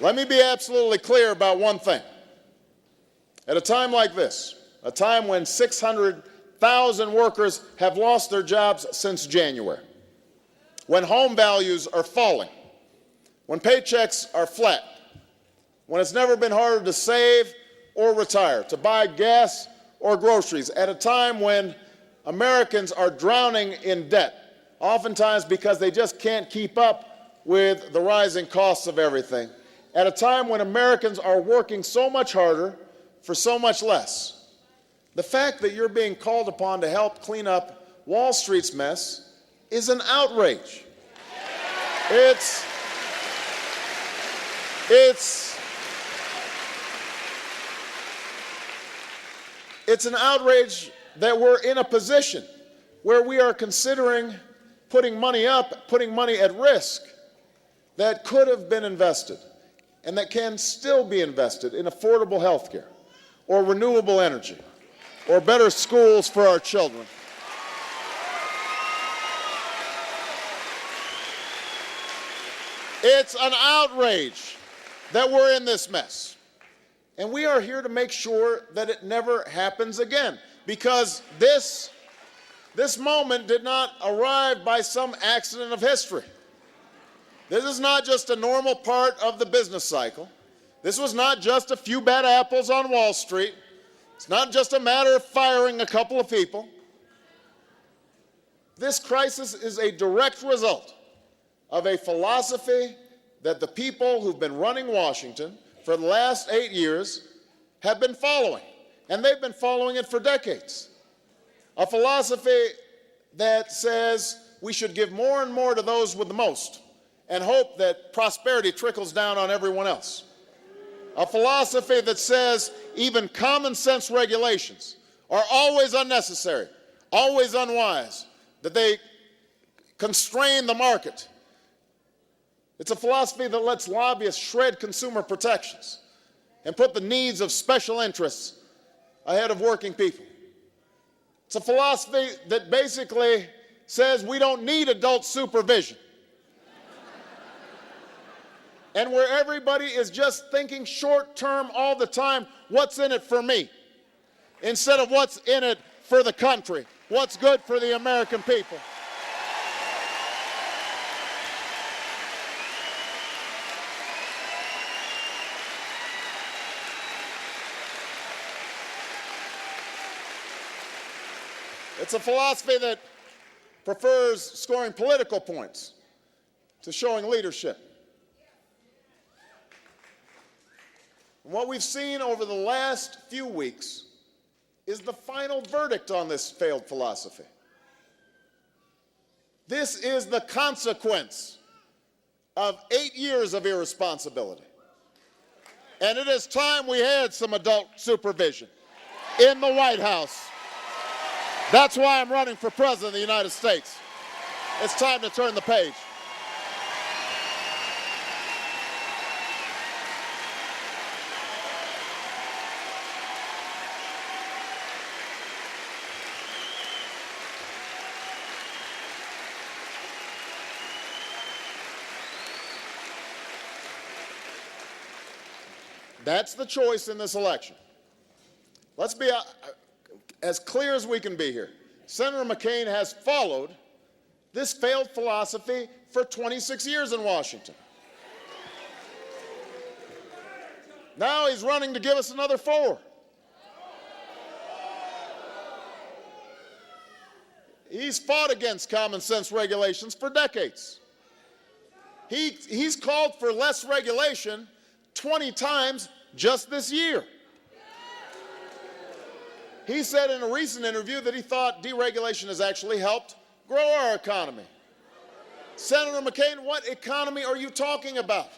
Let me be absolutely clear about one thing. At a time like this, a time when 600,000 workers have lost their jobs since January, when home values are falling, when paychecks are flat, when it's never been harder to save or retire, to buy gas or groceries, at a time when Americans are drowning in debt, oftentimes because they just can't keep up with the rising costs of everything, at a time when Americans are working so much harder for so much less. The fact that you're being called upon to help clean up Wall Street's mess is an outrage. It's an outrage that we're in a position where we are considering putting money up, putting money at risk that could have been invested and that can still be invested in affordable health care or renewable energy or better schools for our children. It's an outrage that we're in this mess. And we are here to make sure that it never happens again, because this moment did not arrive by some accident of history. This is not just a normal part of the business cycle. This was not just a few bad apples on Wall Street. It's not just a matter of firing a couple of people. This crisis is a direct result of a philosophy that the people who've been running Washington for the last 8 years have been following, and they've been following it for decades. A philosophy that says we should give more and more to those with the most and hope that prosperity trickles down on everyone else. A philosophy that says even common sense regulations are always unnecessary, always unwise, that they constrain the market. It's a philosophy that lets lobbyists shred consumer protections and put the needs of special interests ahead of working people. It's a philosophy that basically says we don't need adult supervision, and where everybody is just thinking short term all the time, what's in it for me, instead of what's in it for the country, what's good for the American people. It's a philosophy that prefers scoring political points to showing leadership. And what we've seen over the last few weeks is the final verdict on this failed philosophy. This is the consequence of 8 years of irresponsibility. And it is time we had some adult supervision in the White House. That's why I'm running for president of the United States. It's time to turn the page. That's the choice in this election. Let's be as clear as we can be here. Senator McCain has followed this failed philosophy for 26 years in Washington. Now he's running to give us another 4. He's fought against common sense regulations for decades. He's called for less regulation 20 times just this year. He said in a recent interview that he thought deregulation has actually helped grow our economy. Senator McCain, what economy are you talking about?